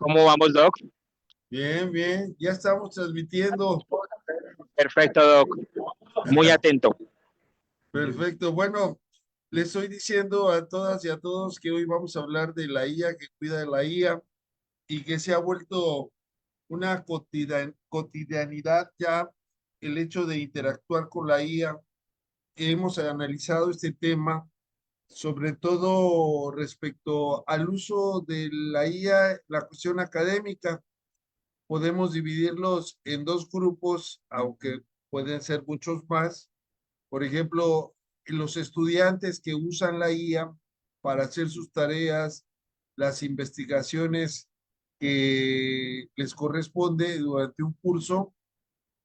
¿Cómo vamos, Doc? Bien, bien, ya estamos transmitiendo. Perfecto, Doc. Muy atento. Perfecto. Bueno, les estoy diciendo a todas y a todos que hoy vamos a hablar de la IA, que cuida de la IA y que se ha vuelto una cotidianidad ya el hecho de interactuar con la IA. Hemos analizado este tema, sobre todo respecto al uso de la IA, la cuestión académica. Podemos dividirlos en dos grupos, aunque pueden ser muchos más. Por ejemplo, los estudiantes que usan la IA para hacer sus tareas, las investigaciones que les corresponde durante un curso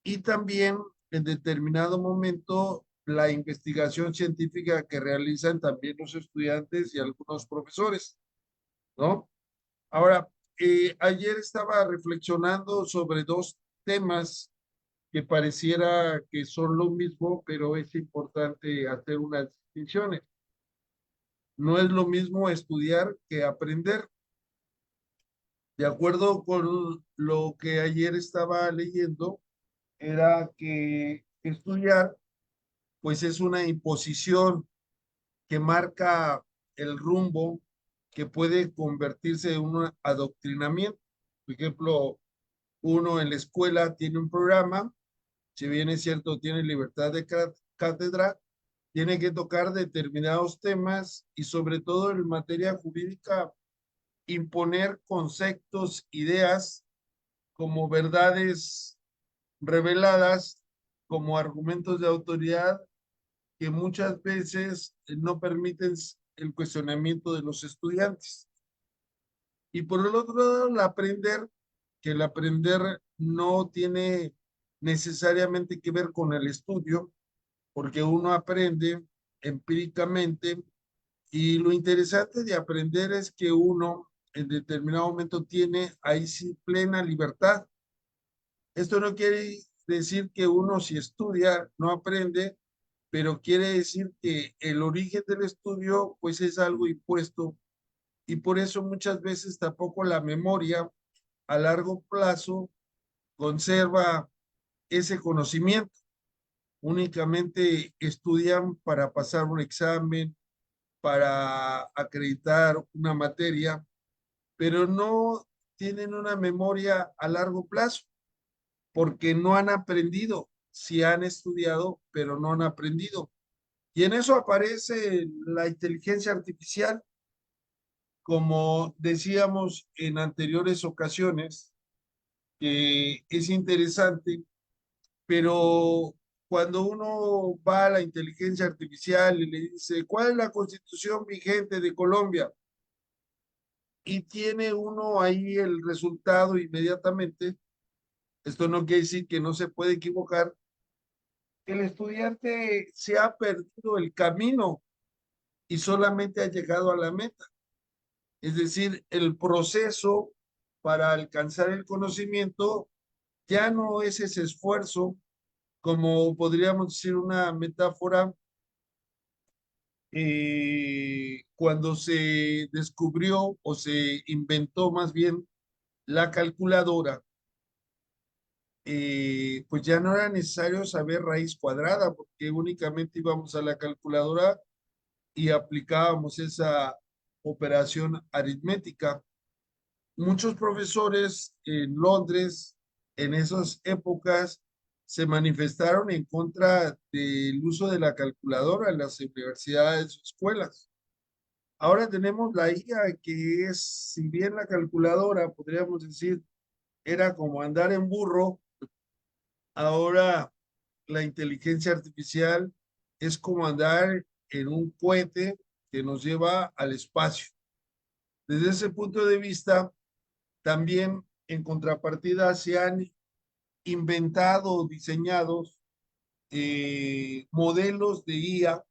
y también en determinado momento la investigación científica que realizan también los estudiantes y algunos profesores, ¿no? Ahora, ayer estaba reflexionando sobre dos temas que pareciera que son lo mismo, pero es importante hacer unas distinciones. No es lo mismo estudiar que aprender. De acuerdo con lo que ayer estaba leyendo, era que estudiar, pues es una imposición que marca el rumbo que puede convertirse en un adoctrinamiento. Por ejemplo, uno en la escuela tiene un programa, si bien es cierto, tiene libertad de cátedra, tiene que tocar determinados temas y sobre todo en materia jurídica imponer conceptos, ideas como verdades reveladas, como argumentos de autoridad que muchas veces no permiten el cuestionamiento de los estudiantes. Y por el otro lado, el aprender, que el aprender no tiene necesariamente que ver con el estudio, porque uno aprende empíricamente y lo interesante de aprender es que uno en determinado momento tiene ahí sí plena libertad. Esto no quiere decir que uno si estudia no aprende, pero quiere decir que el origen del estudio pues es algo impuesto y por eso muchas veces tampoco la memoria a largo plazo conserva ese conocimiento. Únicamente estudian para pasar un examen, para acreditar una materia, pero no tienen una memoria a largo plazo porque no han aprendido. Si han estudiado, pero no han aprendido. Y en eso aparece la inteligencia artificial, como decíamos en anteriores ocasiones, que es interesante, pero cuando uno va a la inteligencia artificial y le dice, ¿cuál es la constitución vigente de Colombia? Y tiene uno ahí el resultado inmediatamente, esto no quiere decir que no se puede equivocar, el estudiante se ha perdido el camino y solamente ha llegado a la meta. Es decir, el proceso para alcanzar el conocimiento ya no es ese esfuerzo, como podríamos decir una metáfora, cuando se descubrió o se inventó más bien la calculadora, pues ya no era necesario saber raíz cuadrada, porque únicamente íbamos a la calculadora y aplicábamos esa operación aritmética. Muchos profesores en Londres en esas épocas se manifestaron en contra del uso de la calculadora en las universidades o escuelas. Ahora tenemos la IA, que es, si bien la calculadora, podríamos decir, era como andar en burro, ahora la inteligencia artificial es como andar en un cohete que nos lleva al espacio. Desde ese punto de vista, también en contrapartida se han inventado, diseñados modelos de IA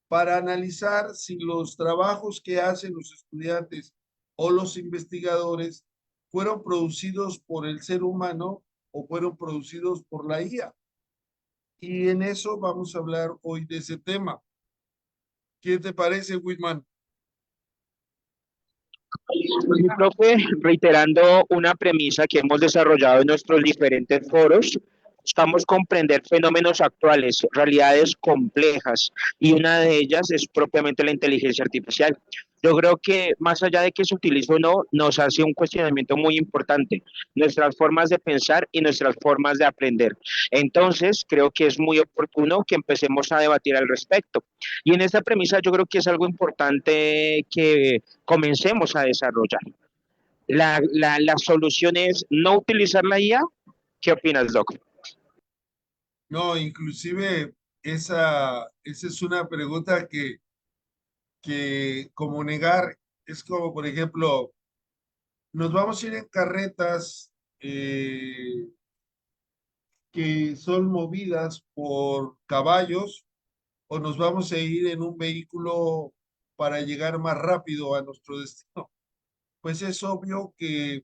para analizar si los trabajos que hacen los estudiantes o los investigadores fueron producidos por el ser humano o fueron producidos por la IA. Y en eso vamos a hablar hoy de ese tema. ¿Qué te parece, Whitman? Mi profe, reiterando una premisa que hemos desarrollado en nuestros diferentes foros, buscamos comprender fenómenos actuales, realidades complejas, y una de ellas es propiamente la inteligencia artificial. Yo creo que más allá de que se utilice o no, nos hace un cuestionamiento muy importante, nuestras formas de pensar y nuestras formas de aprender. Entonces, creo que es muy oportuno que empecemos a debatir al respecto. Y en esta premisa yo creo que es algo importante que comencemos a desarrollar. La solución es no utilizar la IA. ¿Qué opinas, Doc? No, inclusive esa es una pregunta que como negar, es como, por ejemplo, nos vamos a ir en carretas que son movidas por caballos o nos vamos a ir en un vehículo para llegar más rápido a nuestro destino. Pues es obvio que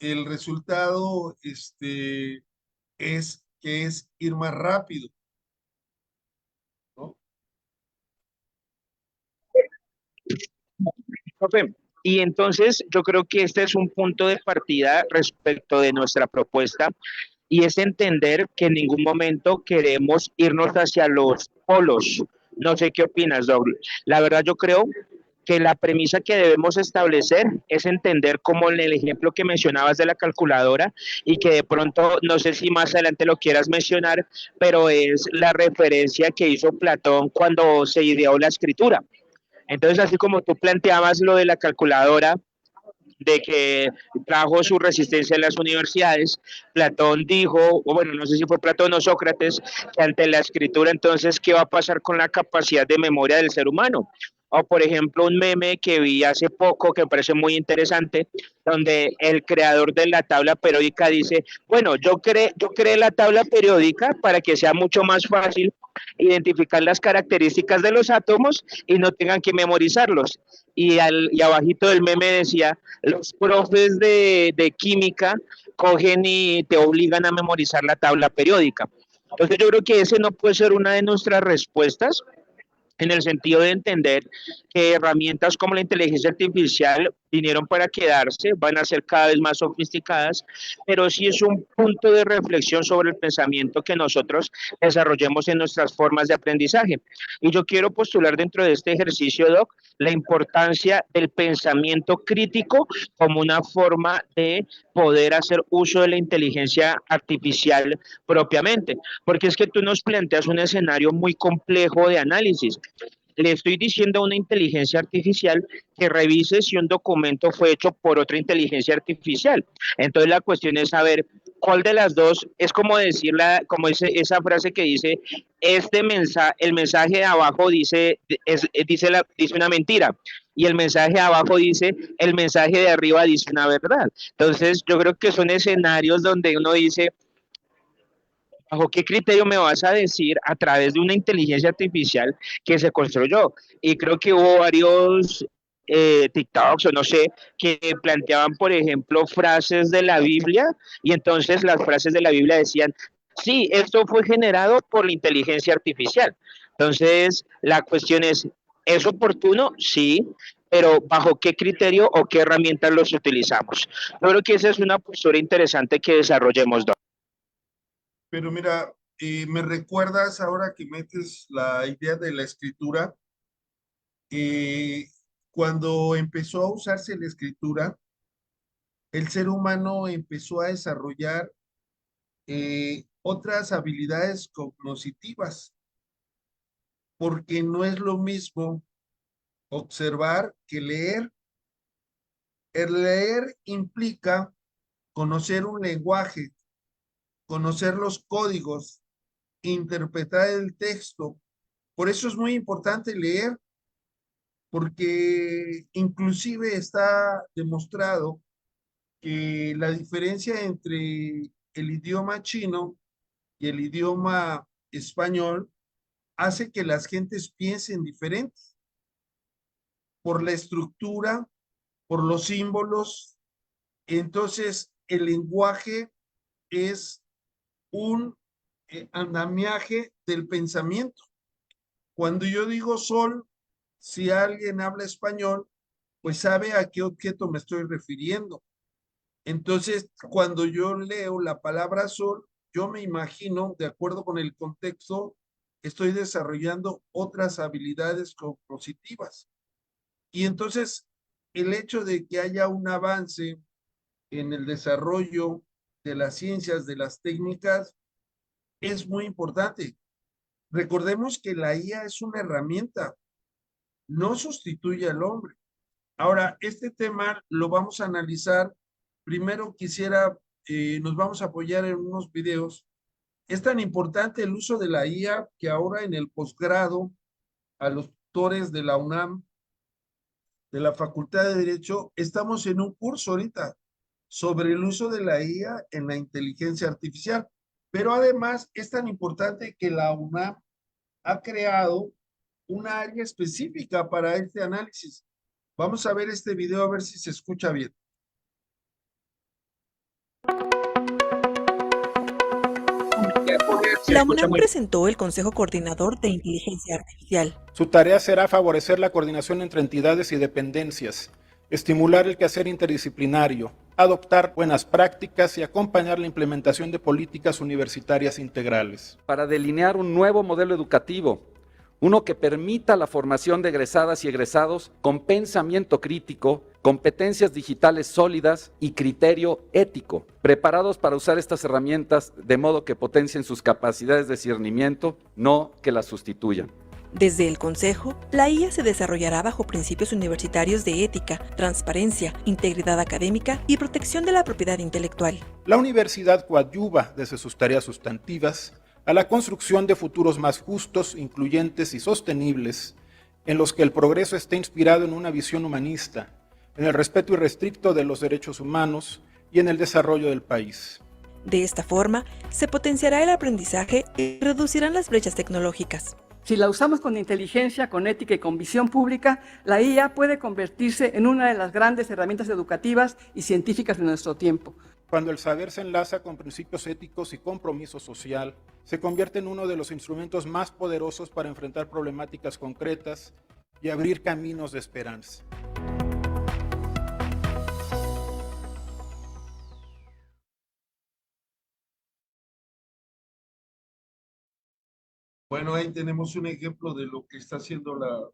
el resultado es que es ir más rápido, ¿no? Profe, y entonces yo creo que este es un punto de partida respecto de nuestra propuesta y es entender que en ningún momento queremos irnos hacia los polos. No sé qué opinas, Doc. La verdad yo creo que la premisa que debemos establecer es entender como en el ejemplo que mencionabas de la calculadora y que de pronto, no sé si más adelante lo quieras mencionar, pero es la referencia que hizo Platón cuando se ideó la escritura. Entonces, así como tú planteabas lo de la calculadora, de que trajo su resistencia en las universidades, Platón dijo, o bueno, no sé si fue Platón o Sócrates, que ante la escritura entonces, ¿qué va a pasar con la capacidad de memoria del ser humano? O por ejemplo, un meme que vi hace poco que me parece muy interesante, donde el creador de la tabla periódica dice, bueno, yo creé la tabla periódica para que sea mucho más fácil identificar las características de los átomos y no tengan que memorizarlos. Y abajito del meme decía, los profes de química cogen y te obligan a memorizar la tabla periódica. Entonces yo creo que ese no puede ser una de nuestras respuestas en el sentido de entender que herramientas como la inteligencia artificial vinieron para quedarse, van a ser cada vez más sofisticadas, pero sí es un punto de reflexión sobre el pensamiento que nosotros desarrollemos en nuestras formas de aprendizaje. Y yo quiero postular dentro de este ejercicio, Doc, la importancia del pensamiento crítico como una forma de poder hacer uso de la inteligencia artificial propiamente, porque es que tú nos planteas un escenario muy complejo de análisis. Le estoy diciendo a una inteligencia artificial que revise si un documento fue hecho por otra inteligencia artificial. Entonces la cuestión es saber cuál de las dos es como decirla, como esa frase que dice, el mensaje de abajo dice una mentira y el mensaje de abajo dice, el mensaje de arriba dice una verdad. Entonces yo creo que son escenarios donde uno dice, ¿bajo qué criterio me vas a decir a través de una inteligencia artificial que se construyó? Y creo que hubo varios TikToks o no sé, que planteaban, por ejemplo, frases de la Biblia y entonces las frases de la Biblia decían, sí, esto fue generado por la inteligencia artificial. Entonces, la cuestión ¿es oportuno? Sí, pero ¿bajo qué criterio o qué herramientas los utilizamos? Yo creo que esa es una postura interesante que desarrollemos. Pero mira, me recuerdas ahora que metes la idea de la escritura, eh, cuando empezó a usarse la escritura, el ser humano empezó a desarrollar otras habilidades cognitivas, porque no es lo mismo observar que leer. El leer implica conocer un lenguaje, conocer los códigos, interpretar el texto. Por eso es muy importante leer, porque inclusive está demostrado que la diferencia entre el idioma chino y el idioma español hace que las gentes piensen diferente por la estructura, por los símbolos. Entonces, el lenguaje es un andamiaje del pensamiento. Cuando yo digo sol, si alguien habla español, pues sabe a qué objeto me estoy refiriendo. Entonces, cuando yo leo la palabra sol, yo me imagino, de acuerdo con el contexto, estoy desarrollando otras habilidades cognitivas. Y entonces, el hecho de que haya un avance en el desarrollo de las ciencias, de las técnicas, es muy importante. Recordemos que la IA es una herramienta, no sustituye al hombre. Ahora, este tema lo vamos a analizar. Primero quisiera, nos vamos a apoyar en unos videos. Es tan importante el uso de la IA que ahora en el posgrado, a los tutores de la UNAM, de la Facultad de Derecho, estamos en un curso ahorita sobre el uso de la IA en la inteligencia artificial. Pero además es tan importante que la UNAM ha creado una área específica para este análisis. Vamos a ver este video a ver si se escucha bien. Se La escucha UNAM muy presentó el Consejo Coordinador de Inteligencia Artificial. Su tarea será favorecer la coordinación entre entidades y dependencias, estimular el quehacer interdisciplinario, adoptar buenas prácticas y acompañar la implementación de políticas universitarias integrales. Para delinear un nuevo modelo educativo, uno que permita la formación de egresadas y egresados con pensamiento crítico, competencias digitales sólidas y criterio ético, preparados para usar estas herramientas de modo que potencien sus capacidades de discernimiento, no que las sustituyan. Desde el Consejo, la IA se desarrollará bajo principios universitarios de ética, transparencia, integridad académica y protección de la propiedad intelectual. La universidad coadyuva desde sus tareas sustantivas a la construcción de futuros más justos, incluyentes y sostenibles, en los que el progreso esté inspirado en una visión humanista, en el respeto irrestricto de los derechos humanos y en el desarrollo del país. De esta forma, se potenciará el aprendizaje y reducirán las brechas tecnológicas. Si la usamos con inteligencia, con ética y con visión pública, la IA puede convertirse en una de las grandes herramientas educativas y científicas de nuestro tiempo. Cuando el saber se enlaza con principios éticos y compromiso social, se convierte en uno de los instrumentos más poderosos para enfrentar problemáticas concretas y abrir caminos de esperanza. Bueno, ahí tenemos un ejemplo de lo que está haciendo la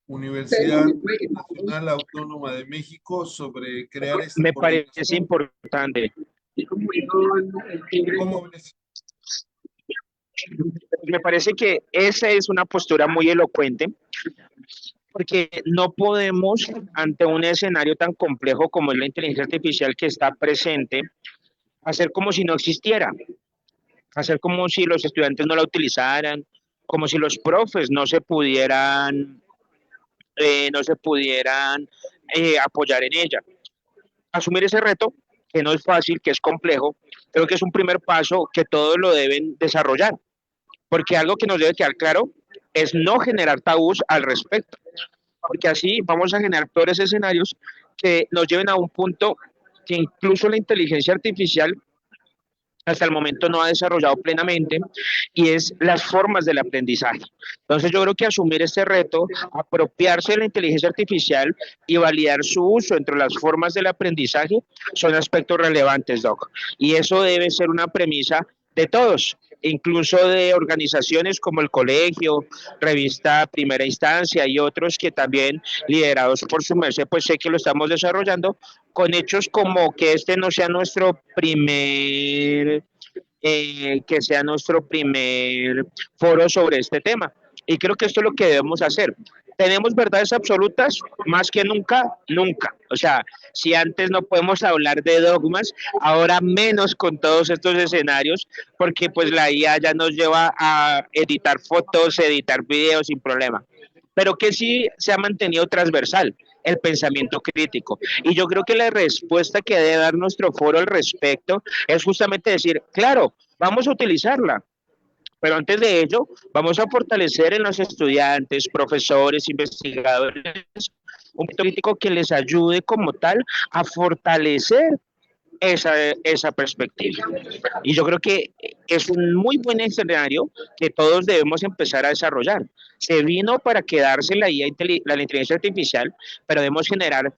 Universidad Nacional Autónoma de México sobre crear esta Me parece coordinación. importante. ¿Cómo ves? Me parece que esa es una postura muy elocuente, porque no podemos, ante un escenario tan complejo como es la inteligencia artificial que está presente, hacer como si no existiera, hacer como si los estudiantes no la utilizaran, como si los profes no se pudieran apoyar en ella. Asumir ese reto, que no es fácil, que es complejo, creo que es un primer paso que todos lo deben desarrollar, porque algo que nos debe quedar claro es no generar tabús al respecto, porque así vamos a generar peores escenarios que nos lleven a un punto que incluso la inteligencia artificial hasta el momento no ha desarrollado plenamente, y es las formas del aprendizaje. Entonces yo creo que asumir este reto, apropiarse de la inteligencia artificial y validar su uso entre las formas del aprendizaje son aspectos relevantes, Doc. Y eso debe ser una premisa de todos, incluso de organizaciones como el colegio, revista Primera Instancia y otros que también, liderados por su merced, pues sé que lo estamos desarrollando con hechos como que este no sea nuestro primer foro sobre este tema. Y creo que esto es lo que debemos hacer. ¿Tenemos verdades absolutas? Más que nunca, nunca. O sea, si antes no podemos hablar de dogmas, ahora menos con todos estos escenarios, porque pues la IA ya nos lleva a editar fotos, editar videos sin problema. Pero que sí se ha mantenido transversal, el pensamiento crítico. Y yo creo que la respuesta que debe dar nuestro foro al respecto es justamente decir, claro, vamos a utilizarla, pero antes de ello, vamos a fortalecer en los estudiantes, profesores, investigadores, un crítico que les ayude como tal a fortalecer esa perspectiva. Y yo creo que es un muy buen escenario que todos debemos empezar a desarrollar. Se vino para quedarse la IA, la inteligencia artificial, pero debemos generar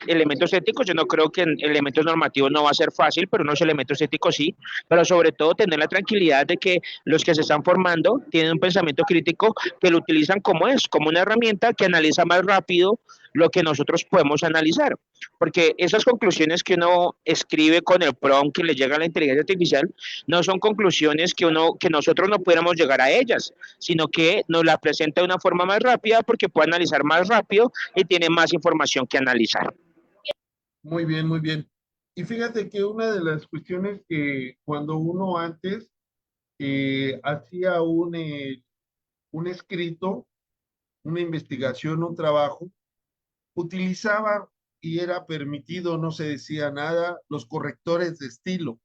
elementos éticos. Yo no creo que en elementos normativos no va a ser fácil, pero unos elementos éticos sí, pero sobre todo tener la tranquilidad de que los que se están formando tienen un pensamiento crítico, que lo utilizan como es, como una herramienta que analiza más rápido lo que nosotros podemos analizar, porque esas conclusiones que uno escribe con el prompt que le llega a la inteligencia artificial no son conclusiones que nosotros no pudiéramos llegar a ellas, sino que nos la presenta de una forma más rápida porque puede analizar más rápido y tiene más información que analizar. Muy bien, muy bien. Y fíjate que una de las cuestiones que cuando uno antes hacía un escrito, una investigación, un trabajo, utilizaba y era permitido, no se decía nada, los correctores de estilo.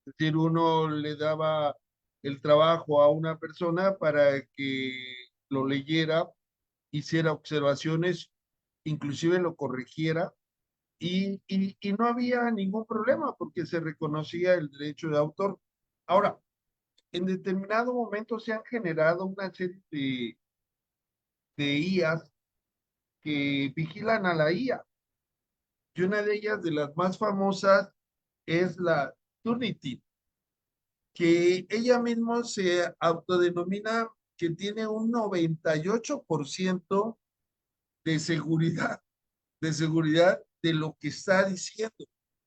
Es decir, uno le daba el trabajo a una persona para que lo leyera, hiciera observaciones, inclusive lo corrigiera, y no había ningún problema porque se reconocía el derecho de autor. Ahora, en determinado momento se han generado una serie de IAs que vigilan a la IA. Y una de ellas, de las más famosas, es la Turnitin, que ella misma se autodenomina que tiene un 98% de seguridad de lo que está diciendo.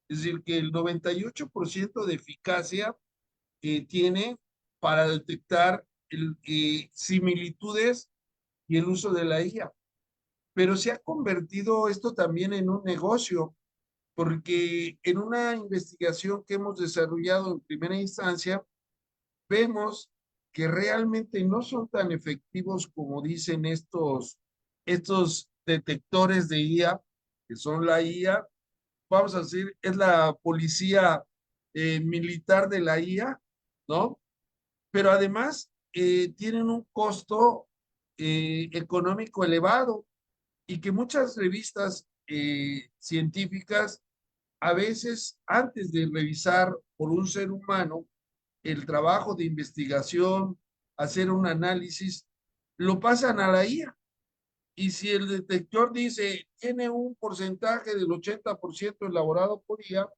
Es decir, que el 98% de eficacia tiene para detectar similitudes y el uso de la IA. Pero se ha convertido esto también en un negocio, porque en una investigación que hemos desarrollado en primera instancia, vemos que realmente no son tan efectivos como dicen estos detectores de IA, que son la IA, vamos a decir, es la policía militar de la IA, ¿no? Pero además tienen un costo económico elevado y que muchas revistas científicas a veces antes de revisar por un ser humano el trabajo de investigación, hacer un análisis, lo pasan a la IA. Y si el detector dice tiene un porcentaje del 80% elaborado por IA,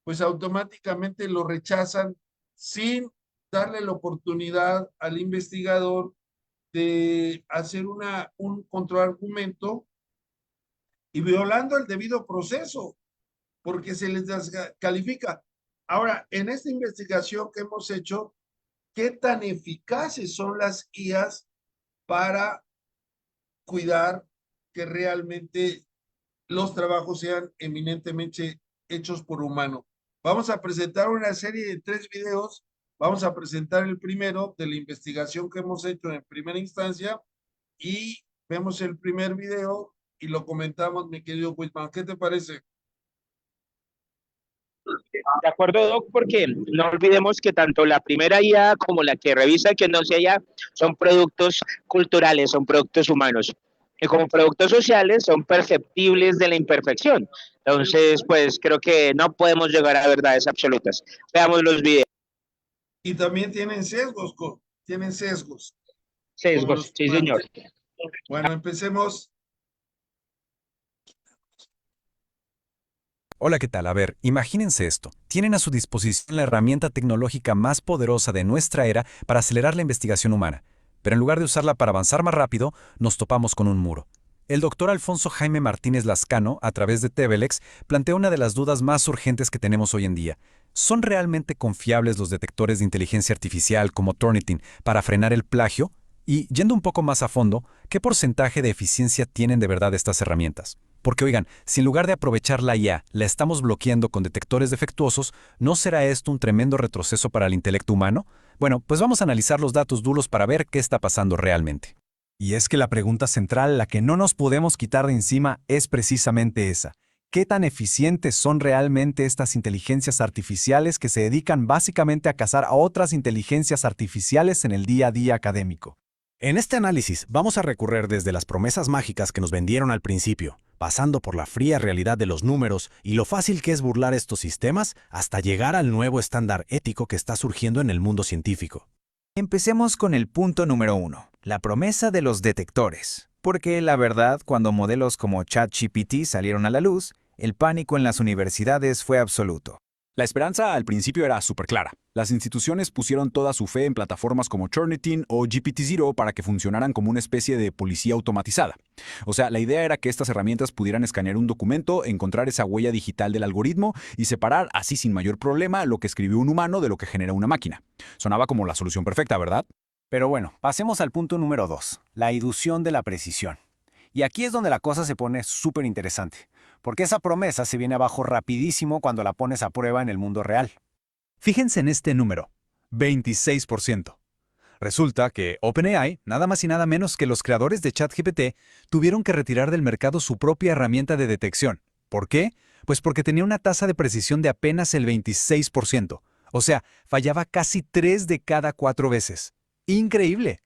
pues automáticamente lo rechazan sin darle la oportunidad al investigador de hacer un contraargumento y violando el debido proceso, porque se les descalifica. Ahora, en esta investigación que hemos hecho, ¿qué tan eficaces son las IAs para cuidar que realmente los trabajos sean eminentemente hechos por humanos? Vamos a presentar una serie de 3 videos. Vamos a presentar el primero de la investigación que hemos hecho en primera instancia y vemos el primer video y lo comentamos, mi querido Whitman. ¿Qué te parece? De acuerdo, Doc, porque no olvidemos que tanto la primera IA como la que revisa que no sea IA son productos culturales, son productos humanos. Y como productos sociales son perceptibles de la imperfección. Entonces, pues creo que no podemos llegar a verdades absolutas. Veamos los videos. Y también tienen sesgos, tienen sesgos. Sesgos, sí, señor. Bueno, empecemos. Hola, ¿qué tal? A ver, imagínense esto. Tienen a su disposición la herramienta tecnológica más poderosa de nuestra era para acelerar la investigación humana. Pero en lugar de usarla para avanzar más rápido, nos topamos con un muro. El doctor Alfonso Jaime Martínez Lascano, a través de Tevelex, plantea una de las dudas más urgentes que tenemos hoy en día. ¿Son realmente confiables los detectores de inteligencia artificial como Turnitin para frenar el plagio? Y, yendo un poco más a fondo, ¿qué porcentaje de eficiencia tienen de verdad estas herramientas? Porque, oigan, si en lugar de aprovechar la IA, la estamos bloqueando con detectores defectuosos, ¿no será esto un tremendo retroceso para el intelecto humano? Bueno, pues vamos a analizar los datos duros para ver qué está pasando realmente. Y es que la pregunta central, la que no nos podemos quitar de encima, es precisamente esa. ¿Qué tan eficientes son realmente estas inteligencias artificiales que se dedican básicamente a cazar a otras inteligencias artificiales en el día a día académico? En este análisis vamos a recurrir desde las promesas mágicas que nos vendieron al principio, pasando por la fría realidad de los números y lo fácil que es burlar estos sistemas, hasta llegar al nuevo estándar ético que está surgiendo en el mundo científico. Empecemos con el punto número 1, la promesa de los detectores. Porque la verdad, cuando modelos como ChatGPT salieron a la luz, el pánico en las universidades fue absoluto. La esperanza al principio era súper clara. Las instituciones pusieron toda su fe en plataformas como Turnitin o GPT-0 para que funcionaran como una especie de policía automatizada. O sea, la idea era que estas herramientas pudieran escanear un documento, encontrar esa huella digital del algoritmo y separar así sin mayor problema lo que escribió un humano de lo que genera una máquina. Sonaba como la solución perfecta, ¿verdad? Pero bueno, pasemos al punto número 2, la ilusión de la precisión. Y aquí es donde la cosa se pone súper interesante, porque esa promesa se viene abajo rapidísimo cuando la pones a prueba en el mundo real. Fíjense en este número, 26%. Resulta que OpenAI, nada más y nada menos que los creadores de ChatGPT, tuvieron que retirar del mercado su propia herramienta de detección. ¿Por qué? Pues porque tenía una tasa de precisión de apenas el 26%. O sea, fallaba casi 3 de cada 4 veces. ¡Increíble!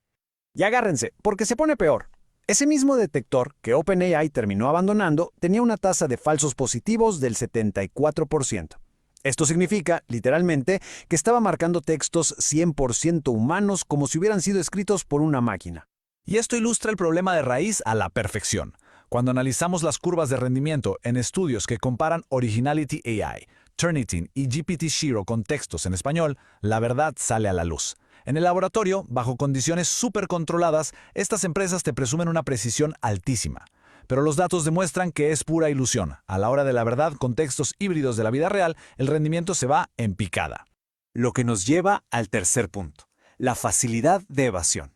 Y agárrense, porque se pone peor. Ese mismo detector que OpenAI terminó abandonando tenía una tasa de falsos positivos del 74%. Esto significa, literalmente, que estaba marcando textos 100% humanos como si hubieran sido escritos por una máquina. Y esto ilustra el problema de raíz a la perfección. Cuando analizamos las curvas de rendimiento en estudios que comparan Originality AI, Turnitin y GPT-0 con textos en español, la verdad sale a la luz. En el laboratorio, bajo condiciones súper controladas, estas empresas te presumen una precisión altísima. Pero los datos demuestran que es pura ilusión. A la hora de la verdad, con textos híbridos de la vida real, el rendimiento se va en picada. Lo que nos lleva al tercer punto, la facilidad de evasión.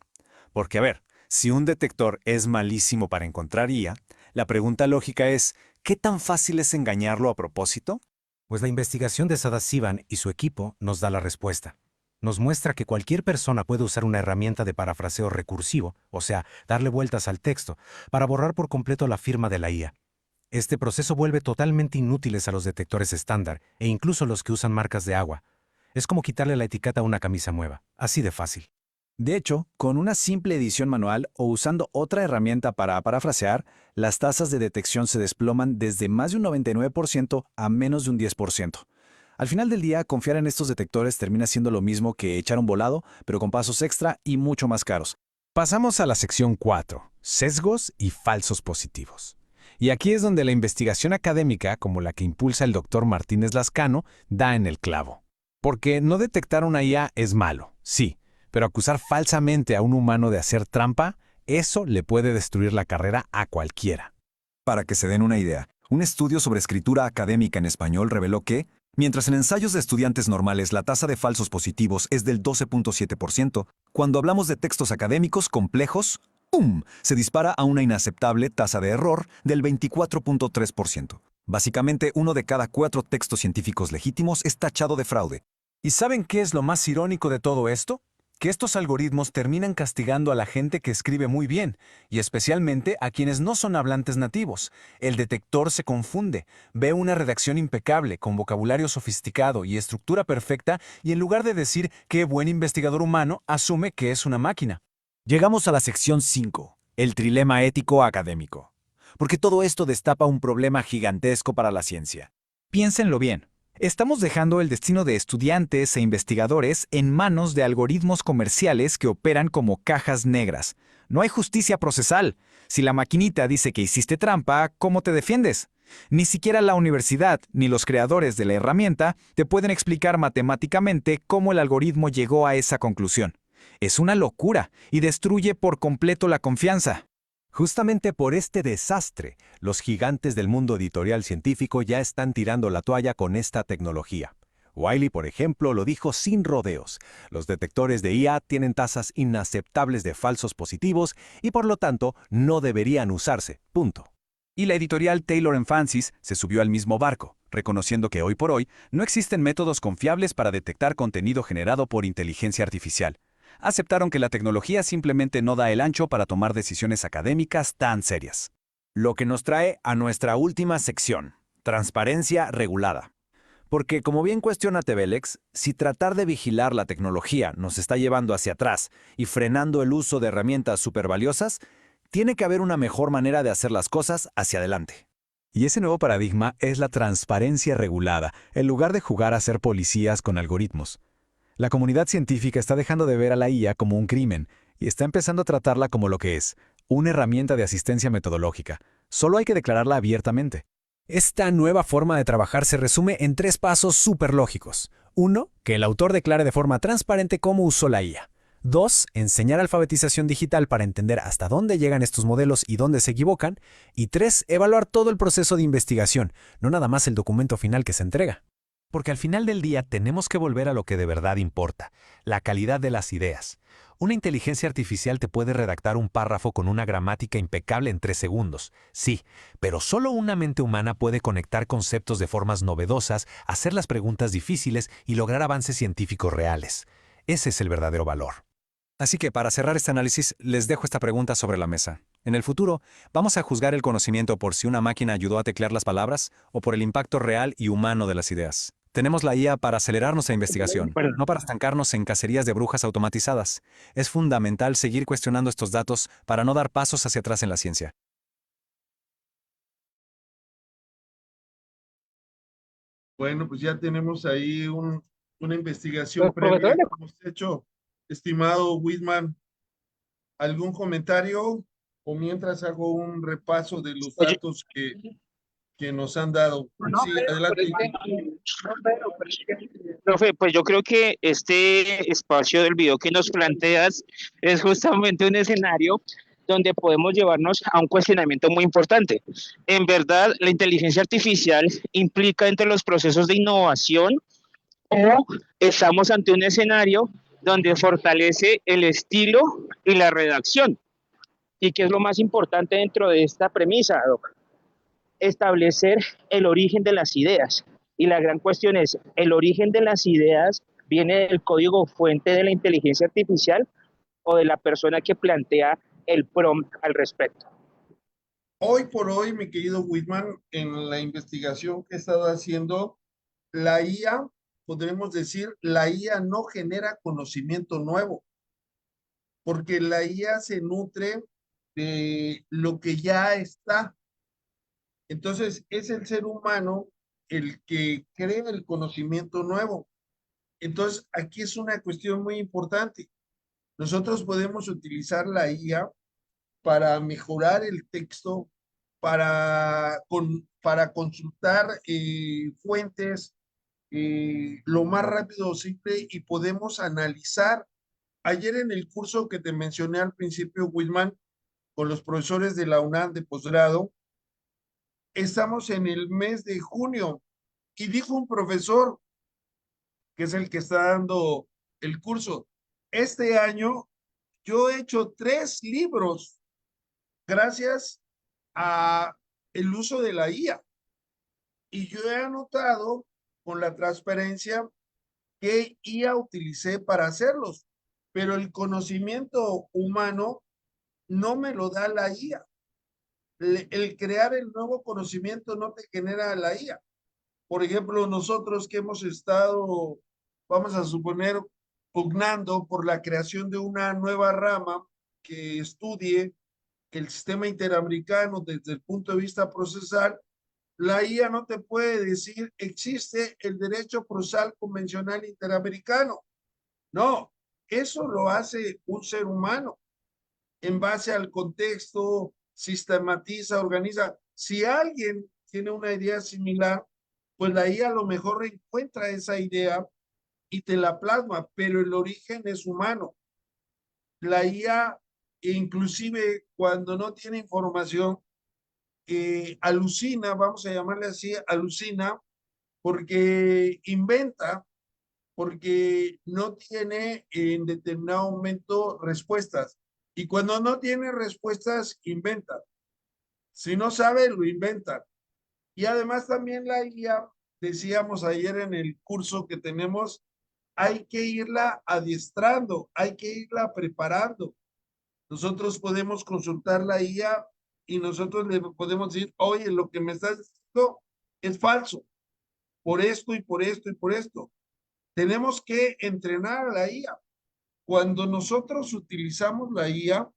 Porque a ver, si un detector es malísimo para encontrar IA, la pregunta lógica es, ¿qué tan fácil es engañarlo a propósito? Pues la investigación de Sadasivan y su equipo nos da la respuesta. Nos muestra que cualquier persona puede usar una herramienta de parafraseo recursivo, o sea, darle vueltas al texto, para borrar por completo la firma de la IA. Este proceso vuelve totalmente inútiles a los detectores estándar e incluso los que usan marcas de agua. Es como quitarle la etiqueta a una camisa nueva, así de fácil. De hecho, con una simple edición manual o usando otra herramienta para parafrasear, las tasas de detección se desploman desde más de un 99% a menos de un 10%. Al final del día, confiar en estos detectores termina siendo lo mismo que echar un volado, pero con pasos extra y mucho más caros. Pasamos a la sección 4, sesgos y falsos positivos. Y aquí es donde la investigación académica, como la que impulsa el Dr. Martínez Lascano, da en el clavo. Porque no detectar una IA es malo, sí, pero acusar falsamente a un humano de hacer trampa, eso le puede destruir la carrera a cualquiera. Para que se den una idea, un estudio sobre escritura académica en español reveló que, mientras en ensayos de estudiantes normales la tasa de falsos positivos es del 12.7%, cuando hablamos de textos académicos complejos, ¡pum!, se dispara a una inaceptable tasa de error del 24.3%. Básicamente, 1 de cada 4 textos científicos legítimos es tachado de fraude. ¿Y saben qué es lo más irónico de todo esto? Que estos algoritmos terminan castigando a la gente que escribe muy bien, y especialmente a quienes no son hablantes nativos. El detector se confunde, ve una redacción impecable, con vocabulario sofisticado y estructura perfecta, y en lugar de decir qué buen investigador humano, asume que es una máquina. Llegamos a la sección 5, el trilema ético académico. Porque todo esto destapa un problema gigantesco para la ciencia. Piénsenlo bien. Estamos dejando el destino de estudiantes e investigadores en manos de algoritmos comerciales que operan como cajas negras. No hay justicia procesal. Si la maquinita dice que hiciste trampa, ¿cómo te defiendes? Ni siquiera la universidad ni los creadores de la herramienta te pueden explicar matemáticamente cómo el algoritmo llegó a esa conclusión. Es una locura y destruye por completo la confianza. Justamente por este desastre, los gigantes del mundo editorial científico ya están tirando la toalla con esta tecnología. Wiley, por ejemplo, lo dijo sin rodeos. Los detectores de IA tienen tasas inaceptables de falsos positivos y por lo tanto no deberían usarse. Punto. Y la editorial Taylor & Francis se subió al mismo barco, reconociendo que hoy por hoy no existen métodos confiables para detectar contenido generado por inteligencia artificial. Aceptaron que la tecnología simplemente no da el ancho para tomar decisiones académicas tan serias. Lo que nos trae a nuestra última sección, transparencia regulada. Porque, como bien cuestiona Tebelex, si tratar de vigilar la tecnología nos está llevando hacia atrás y frenando el uso de herramientas supervaliosas, tiene que haber una mejor manera de hacer las cosas hacia adelante. Y ese nuevo paradigma es la transparencia regulada, en lugar de jugar a ser policías con algoritmos. La comunidad científica está dejando de ver a la IA como un crimen y está empezando a tratarla como lo que es, una herramienta de asistencia metodológica. Solo hay que declararla abiertamente. Esta nueva forma de trabajar se resume en 3 pasos superlógicos. 1. Que el autor declare de forma transparente cómo usó la IA. 2. Enseñar alfabetización digital para entender hasta dónde llegan estos modelos y dónde se equivocan. Y 3. Evaluar todo el proceso de investigación, no nada más el documento final que se entrega. Porque al final del día tenemos que volver a lo que de verdad importa, la calidad de las ideas. Una inteligencia artificial te puede redactar un párrafo con una gramática impecable en 3 segundos, sí, pero solo una mente humana puede conectar conceptos de formas novedosas, hacer las preguntas difíciles y lograr avances científicos reales. Ese es el verdadero valor. Así que para cerrar este análisis, les dejo esta pregunta sobre la mesa. En el futuro, ¿vamos a juzgar el conocimiento por si una máquina ayudó a teclear las palabras o por el impacto real y humano de las ideas? Tenemos la IA para acelerarnos nuestra investigación, no para estancarnos en cacerías de brujas automatizadas. Es fundamental seguir cuestionando estos datos para no dar pasos hacia atrás en la ciencia. Bueno, pues ya tenemos ahí una investigación previa que hemos hecho. Estimado Whitman, ¿algún comentario? O mientras hago un repaso de los datos que nos han dado. Sí, adelante. Profe, pues yo creo que este espacio del video que nos planteas es justamente un escenario donde podemos llevarnos a un cuestionamiento muy importante. En verdad, la inteligencia artificial implica entre los procesos de innovación o estamos ante un escenario donde fortalece el estilo y la redacción. ¿Y qué es lo más importante dentro de esta premisa, Doc? Establecer el origen de las ideas. Y la gran cuestión es, ¿el origen de las ideas viene del código fuente de la inteligencia artificial o de la persona que plantea el prompt al respecto? Hoy por hoy, mi querido Whitman, en la investigación que he estado haciendo, la IA, podremos decir, la IA no genera conocimiento nuevo, porque la IA se nutre de lo que ya está. Entonces, es el ser humano el que crea el conocimiento nuevo. Entonces, aquí es una cuestión muy importante. Nosotros podemos utilizar la IA para mejorar el texto, para consultar fuentes lo más rápido posible y podemos analizar. Ayer en el curso que te mencioné al principio, Whitman, con los profesores de la UNAM de posgrado, estamos en el mes de junio y dijo un profesor, que es el que está dando el curso, este año yo he hecho 3 libros gracias a el uso de la IA. Y yo he anotado con la transparencia qué IA utilicé para hacerlos, pero el conocimiento humano no me lo da la IA. El crear el nuevo conocimiento no te genera la IA. Por ejemplo, nosotros que hemos estado, vamos a suponer, pugnando por la creación de una nueva rama que estudie el sistema interamericano desde el punto de vista procesal, la IA no te puede decir existe el derecho procesal convencional interamericano. No, eso lo hace un ser humano en base al contexto, sistematiza, organiza. Si alguien tiene una idea similar, pues la IA a lo mejor encuentra esa idea y te la plasma, pero el origen es humano. La IA, inclusive cuando no tiene información, alucina, vamos a llamarle así, alucina, porque inventa, porque no tiene en determinado momento respuestas. Y cuando no tiene respuestas, inventa. Si no sabe, lo inventa. Y además también la IA, decíamos ayer en el curso que tenemos, hay que irla adiestrando, hay que irla preparando. Nosotros podemos consultar la IA y nosotros le podemos decir, oye, lo que me estás diciendo es falso, por esto y por esto y por esto. Tenemos que entrenar a la IA. Cuando nosotros utilizamos la IA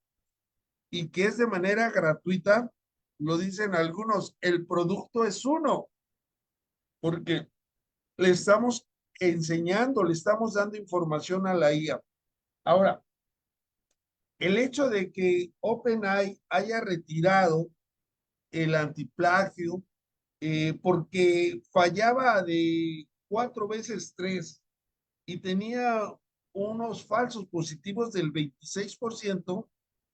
y que es de manera gratuita, lo dicen algunos, el producto es uno, porque le estamos enseñando, le estamos dando información a la IA. Ahora, el hecho de que OpenAI haya retirado el antiplagio porque fallaba de 4 veces 3 y tenía unos falsos positivos del 26%,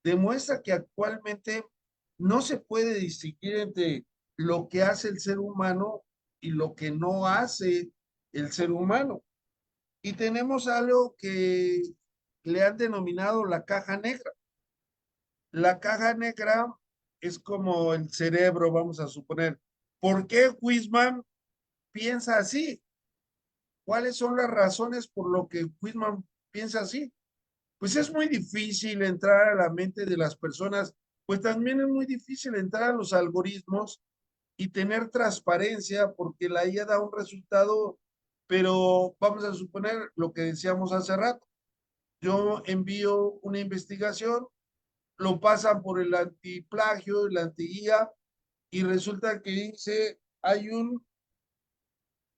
demuestra que actualmente no se puede distinguir entre lo que hace el ser humano y lo que no hace el ser humano. Y tenemos algo que le han denominado la caja negra. La caja negra es como el cerebro, vamos a suponer. ¿Por qué Huisman piensa así? ¿Cuáles son las razones por lo que Huisman piensa así? Pues es muy difícil entrar a la mente de las personas, pues también es muy difícil entrar a los algoritmos y tener transparencia porque la IA da un resultado, pero vamos a suponer lo que decíamos hace rato. Yo envío una investigación, lo pasan por el antiplagio, el anti-IA, y resulta que dice, hay un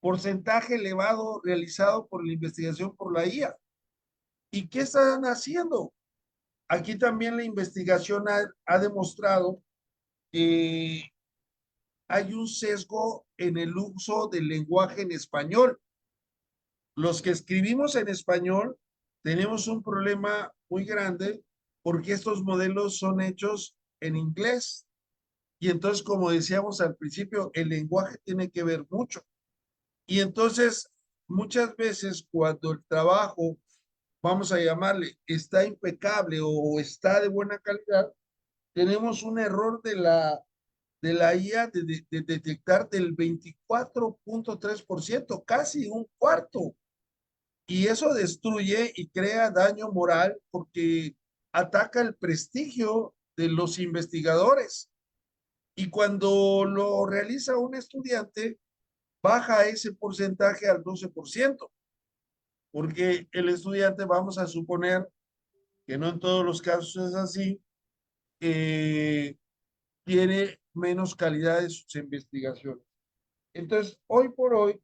porcentaje elevado realizado por la investigación por la IA. ¿Y qué están haciendo? Aquí también la investigación ha demostrado que hay un sesgo en el uso del lenguaje en español. Los que escribimos en español tenemos un problema muy grande porque estos modelos son hechos en inglés. Y entonces, como decíamos al principio, el lenguaje tiene que ver mucho. Y entonces, muchas veces cuando el trabajo, vamos a llamarle, está impecable o está de buena calidad, tenemos un error de la IA de detectar del 24.3%, casi un cuarto. Y eso destruye y crea daño moral porque ataca el prestigio de los investigadores. Y cuando lo realiza un estudiante, baja ese porcentaje al 12%, porque el estudiante, vamos a suponer que no en todos los casos es así, tiene menos calidad de sus investigaciones. Entonces, hoy por hoy,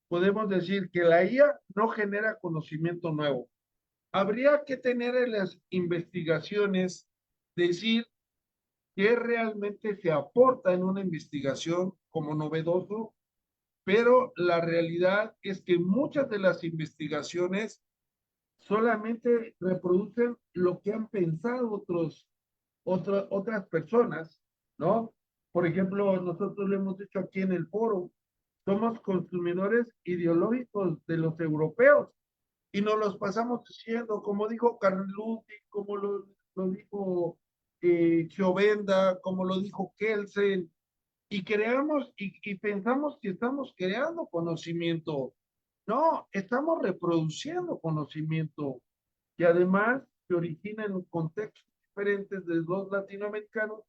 podemos decir que la IA no genera conocimiento nuevo. Habría que tener en las investigaciones, decir qué realmente se aporta en una investigación como novedoso, pero la realidad es que muchas de las investigaciones solamente reproducen lo que han pensado otras personas, ¿no? Por ejemplo, nosotros lo hemos dicho aquí en el foro, somos consumidores ideológicos de los europeos y nos los pasamos diciendo, como dijo Carlucci, como lo dijo Giovenda, como lo dijo Kelsen, y creamos y pensamos que estamos creando conocimiento. No, estamos reproduciendo conocimiento y además se origina en contextos diferentes de los latinoamericanos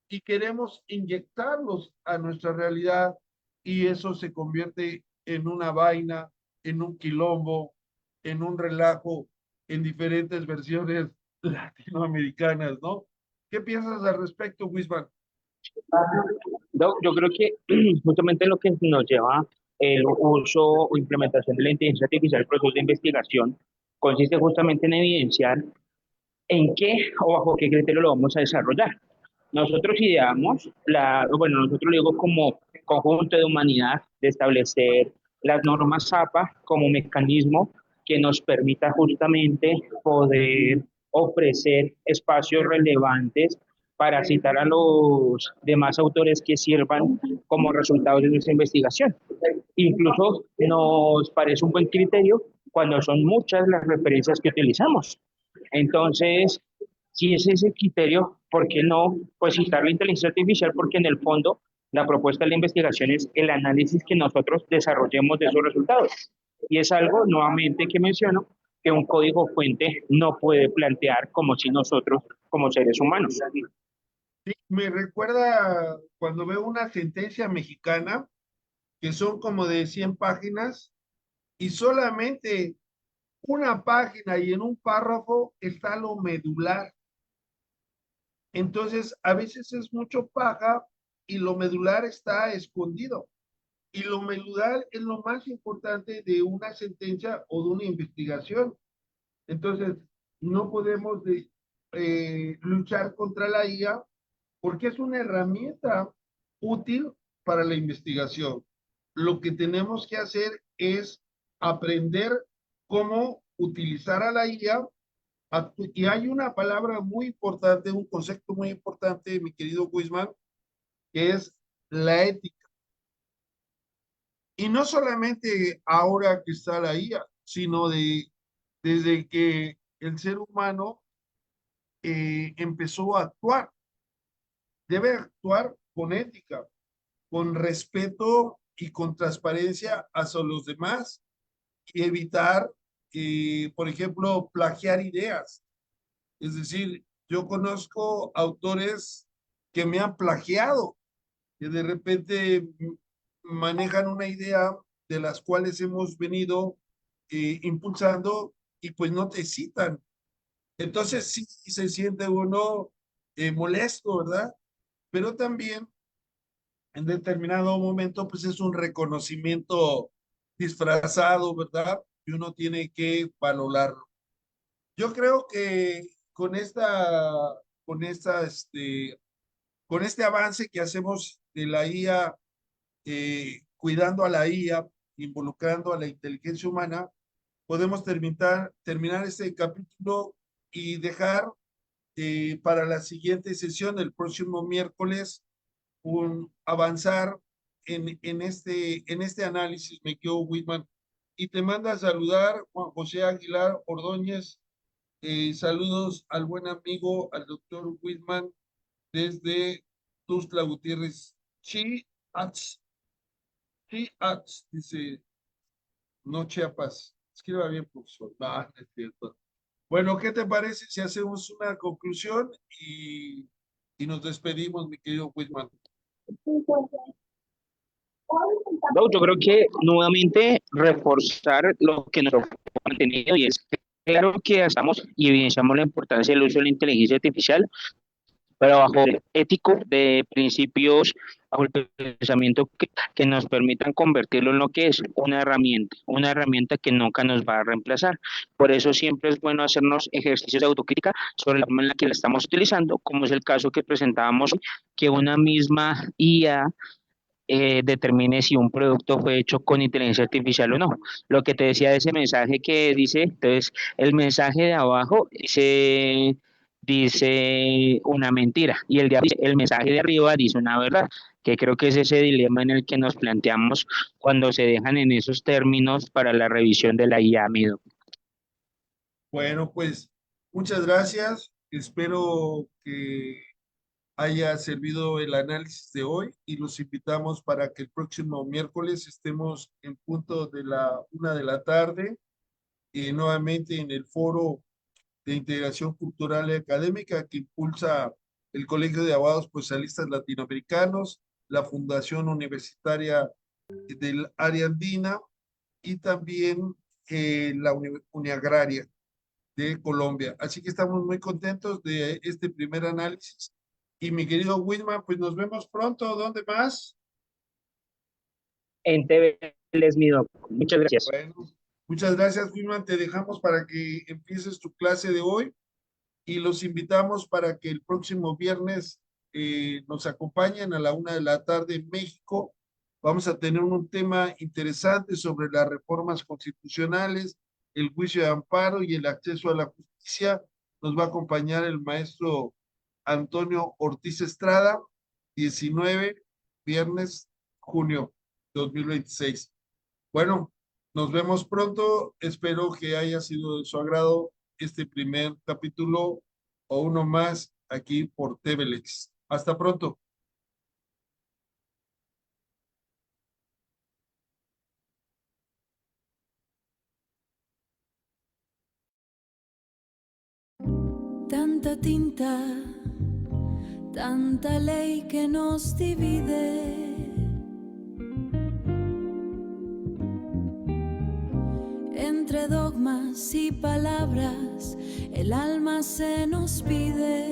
y queremos inyectarlos a nuestra realidad y eso se convierte en una vaina, en un quilombo, en un relajo, en diferentes versiones latinoamericanas, ¿no? ¿Qué piensas al respecto, Wisman? Yo creo que justamente lo que nos lleva el uso o implementación de la inteligencia artificial, el proceso de investigación, consiste justamente en evidenciar en qué o bajo qué criterio lo vamos a desarrollar. Nosotros ideamos, bueno, nosotros lo digo como conjunto de humanidad, de establecer las normas APA como mecanismo que nos permita justamente poder ofrecer espacios relevantes para citar a los demás autores que sirvan como resultados de nuestra investigación. Incluso nos parece un buen criterio cuando son muchas las referencias que utilizamos. Entonces, si es ese criterio, ¿por qué no pues citar la inteligencia artificial? Porque en el fondo la propuesta de la investigación es el análisis que nosotros desarrollemos de esos resultados. Y es algo, nuevamente, que menciono, que un código fuente no puede plantear como si nosotros, como seres humanos. Sí, me recuerda cuando veo una sentencia mexicana que son como de 100 páginas y solamente una página y en un párrafo está lo medular. Entonces, a veces es mucho paja y lo medular está escondido. Y lo medular es lo más importante de una sentencia o de una investigación. Entonces, no podemos luchar contra la IA porque es una herramienta útil para la investigación. Lo que tenemos que hacer es aprender cómo utilizar a la IA. Y hay una palabra muy importante, un concepto muy importante, mi querido Wisman, que es la ética. Y no solamente ahora que está la IA, sino desde que el ser humano empezó a actuar. Debe actuar con ética, con respeto y con transparencia hacia los demás y evitar, por ejemplo, plagiar ideas. Es decir, yo conozco autores que me han plagiado, que de repente manejan una idea de las cuales hemos venido impulsando y pues no te citan. Entonces sí se siente uno molesto, ¿verdad? Pero también en determinado momento pues es un reconocimiento disfrazado, ¿verdad? Y uno tiene que valorarlo. Yo creo que con este avance que hacemos de la IA, cuidando a la IA, involucrando a la inteligencia humana, podemos terminar este capítulo y dejar para la siguiente sesión, el próximo miércoles, avanzar en este análisis, me quedo Whitman. Y te manda a saludar Juan José Aguilar Ordóñez. Saludos al buen amigo, al doctor Whitman, desde Tuxtla Gutiérrez. Chiapas, dice, no Chiapas. Escriba bien, profesor. No, es cierto. Bueno, ¿qué te parece si hacemos una conclusión y nos despedimos, mi querido Whitman? No, yo creo que nuevamente reforzar lo que nos ha mantenido y es claro que estamos y evidenciamos la importancia del uso de la inteligencia artificial, pero bajo el ético de principios, bajo el pensamiento que nos permitan convertirlo en lo que es una herramienta que nunca nos va a reemplazar. Por eso siempre es bueno hacernos ejercicios de autocrítica sobre la forma en la que la estamos utilizando, como es el caso que presentábamos, que una misma IA determine si un producto fue hecho con inteligencia artificial o no. Lo que te decía de ese mensaje que dice, entonces el mensaje de abajo dice una mentira y el mensaje de arriba dice una verdad, que creo que es ese dilema en el que nos planteamos cuando se dejan en esos términos para la revisión de la IA, Mido. Bueno, pues muchas gracias. Espero que haya servido el análisis de hoy y los invitamos para que el próximo miércoles estemos en punto de la 1 de la tarde nuevamente en el foro de integración cultural y académica que impulsa el Colegio de Abogados Procesalistas Latinoamericanos, la Fundación Universitaria del Área Andina y también la Uniagraria de Colombia. Así que estamos muy contentos de este primer análisis. Y mi querido Whitman, pues nos vemos pronto. ¿Dónde más? En TV Les Mido. Muchas gracias. Bueno, muchas gracias, Whitman. Te dejamos para que empieces tu clase de hoy y los invitamos para que el próximo viernes nos acompañen a la 1 de la tarde en México. Vamos a tener un tema interesante sobre las reformas constitucionales, el juicio de amparo y el acceso a la justicia. Nos va a acompañar el maestro Antonio Ortiz Estrada, 19, viernes, junio 2026. Bueno, nos vemos pronto. Espero que haya sido de su agrado este primer capítulo o uno más aquí por TVLex. Hasta pronto. Tanta tinta, tanta ley que nos divide, entre dogmas y palabras, el alma se nos pide.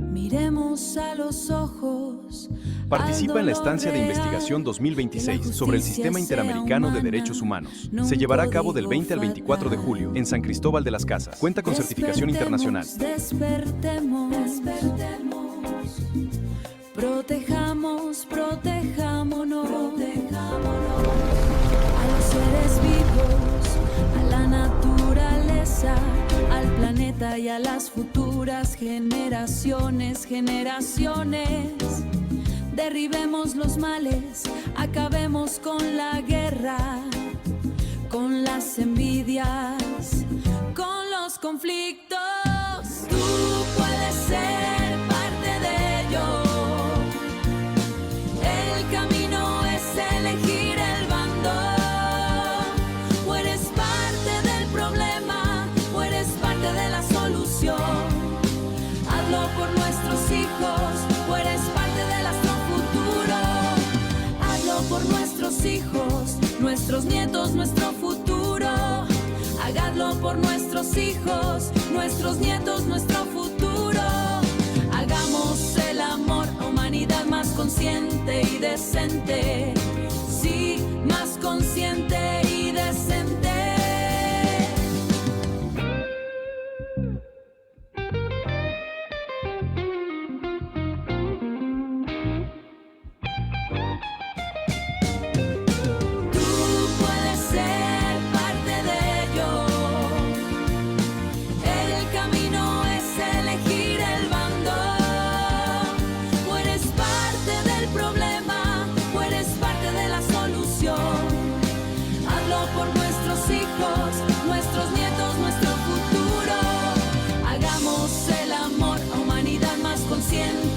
Miremos a los ojos. Participa en la estancia de investigación 2026 sobre el Sistema Interamericano de Derechos Humanos. Se llevará a cabo del 20 al 24 de julio en San Cristóbal de las Casas. Cuenta con certificación internacional. Despertemos, protejamos, protejámonos, a los seres vivos, a la naturaleza, al planeta y a las futuras generaciones. Derribemos los males, acabemos con la guerra, con las envidias, con los conflictos. Tú puedes ser parte de ello. El camino es elegir el bando. O eres parte del problema, o eres parte de la solución. Hazlo por nuestros hijos, o eres parte de nuestro futuro. Hazlo por nuestros hijos, nuestros nietos, nuestro futuro. Háganlo por nuestros hijos, nuestros nietos, nuestro futuro. Hagamos el amor a humanidad más consciente y decente. Sí, más consciente y decente.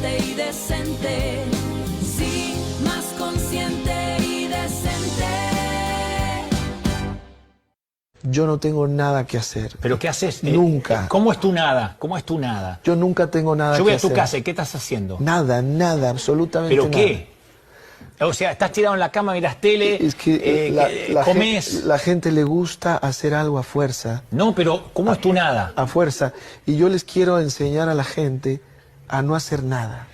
Y decente, sí, más consciente y decente. Yo no tengo nada que hacer. ¿Pero qué haces? Nunca. ¿Cómo es tu nada? ¿Cómo es tu nada? Yo nunca tengo nada que hacer. Yo voy a tu casa, ¿y qué estás haciendo? Nada, absolutamente nada. ¿Pero qué? O sea, estás tirado en la cama, miras tele, es que comes. La gente le gusta hacer algo a fuerza. No, pero ¿cómo es tu nada? A fuerza. Y yo les quiero enseñar a la gente a no hacer nada.